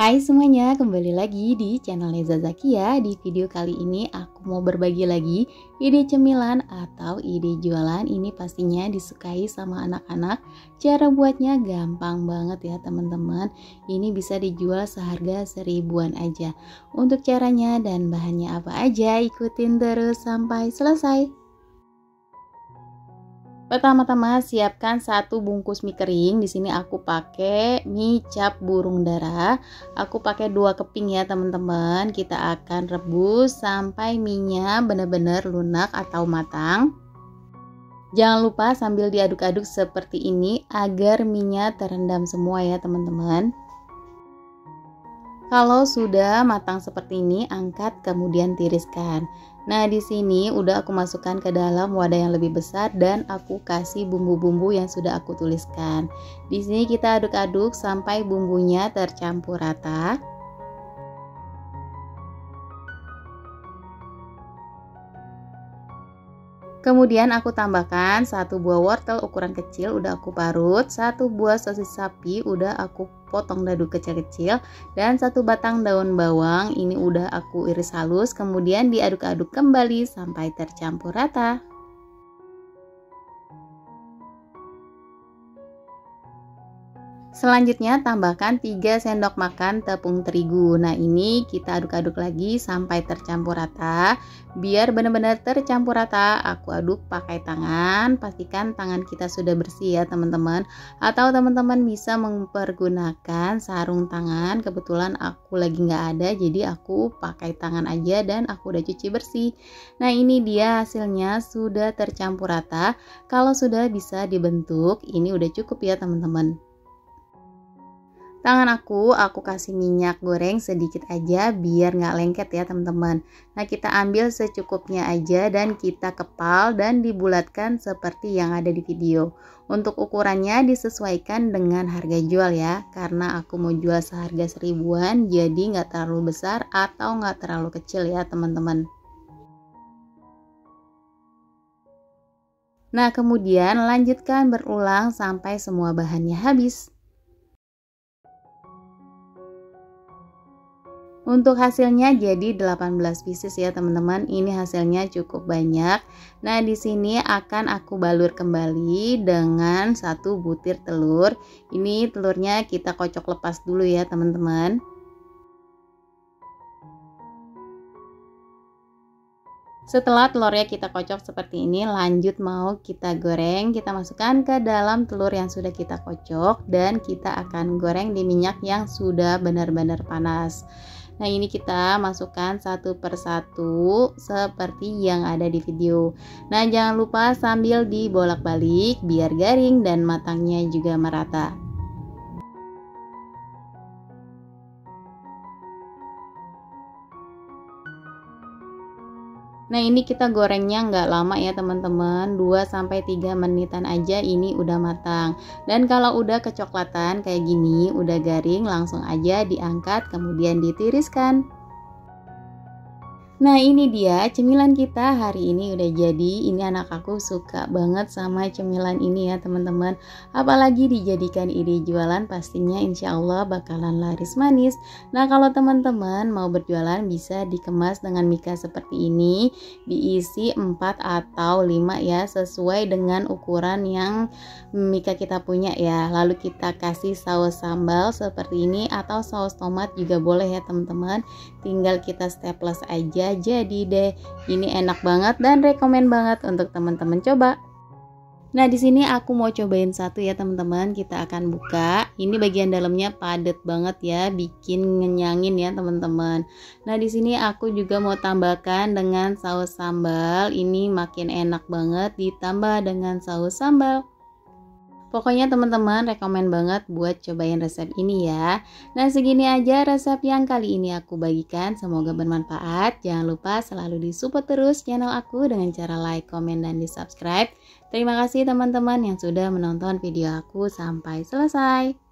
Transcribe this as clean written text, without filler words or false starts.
Hai semuanya, kembali lagi di channel Leza Zakia. Di video kali ini aku mau berbagi lagi ide cemilan atau ide jualan. Ini pastinya disukai sama anak-anak. Cara buatnya gampang banget ya teman-teman. Ini bisa dijual seharga 1000-an aja. Untuk caranya dan bahannya apa aja, ikutin terus sampai selesai. Pertama-tama siapkan 1 bungkus mie kering. Di sini aku pakai mie cap burung dara. Aku pakai 2 keping ya teman-teman. Kita akan rebus sampai mie-nya benar-benar lunak atau matang. Jangan lupa sambil diaduk-aduk seperti ini agar mie-nya terendam semua ya teman-teman. Kalau sudah matang seperti ini, angkat kemudian tiriskan. Nah, di sini udah aku masukkan ke dalam wadah yang lebih besar dan aku kasih bumbu-bumbu yang sudah aku tuliskan. Di sini kita aduk-aduk sampai bumbunya tercampur rata. Kemudian aku tambahkan 1 buah wortel ukuran kecil udah aku parut, 1 buah sosis sapi udah aku potong dadu kecil-kecil, dan 1 batang daun bawang ini udah aku iris halus. Kemudian diaduk-aduk kembali sampai tercampur rata. Selanjutnya tambahkan 3 sendok makan tepung terigu. Nah, ini kita aduk-aduk lagi sampai tercampur rata. Biar benar-benar tercampur rata, aku aduk pakai tangan. Pastikan tangan kita sudah bersih ya teman-teman. Atau teman-teman bisa mempergunakan sarung tangan. Kebetulan aku lagi nggak ada, jadi aku pakai tangan aja dan aku udah cuci bersih. Nah, ini dia hasilnya sudah tercampur rata. Kalau sudah bisa dibentuk, ini udah cukup ya teman-teman. Tangan aku kasih minyak goreng sedikit aja biar nggak lengket ya teman-teman. Nah, kita ambil secukupnya aja dan kita kepal dan dibulatkan seperti yang ada di video. Untuk ukurannya disesuaikan dengan harga jual ya, karena aku mau jual seharga 1000-an, jadi nggak terlalu besar atau nggak terlalu kecil ya teman-teman. Nah, kemudian lanjutkan berulang sampai semua bahannya habis. Untuk hasilnya jadi 18 pieces ya teman-teman. Ini hasilnya cukup banyak. Nah, di sini akan aku balur kembali dengan 1 butir telur. Ini telurnya kita kocok lepas dulu ya teman-teman. Setelah telurnya kita kocok seperti ini, lanjut mau kita goreng. Kita masukkan ke dalam telur yang sudah kita kocok dan kita akan goreng di minyak yang sudah benar-benar panas. Nah, ini kita masukkan satu persatu seperti yang ada di video. Nah, jangan lupa sambil dibolak-balik biar garing dan matangnya juga merata. Nah, ini kita gorengnya nggak lama ya teman-teman, 2-3 menitan aja ini udah matang. Dan kalau udah kecoklatan kayak gini, udah garing, langsung aja diangkat kemudian ditiriskan. Nah, ini dia cemilan kita hari ini udah jadi. Ini anak aku suka banget sama cemilan ini ya teman-teman. Apalagi dijadikan ide jualan, pastinya insya Allah bakalan laris manis. Nah, kalau teman-teman mau berjualan bisa dikemas dengan mika seperti ini. Diisi 4 atau 5 ya, sesuai dengan ukuran yang mika kita punya ya. Lalu kita kasih saus sambal seperti ini atau saus tomat juga boleh ya teman-teman. Tinggal kita staples aja. Jadi deh, ini enak banget dan rekomen banget untuk teman-teman coba. Nah, di sini aku mau cobain satu ya teman-teman. Kita akan buka. Ini bagian dalamnya padat banget ya, bikin ngenyangin ya teman-teman. Nah, di sini aku juga mau tambahkan dengan saus sambal. Ini makin enak banget ditambah dengan saus sambal. Pokoknya teman-teman rekomen banget buat cobain resep ini ya. Nah, segini aja resep yang kali ini aku bagikan. Semoga bermanfaat. Jangan lupa selalu disupport terus channel aku dengan cara like, komen, dan di subscribe. Terima kasih teman-teman yang sudah menonton video aku sampai selesai.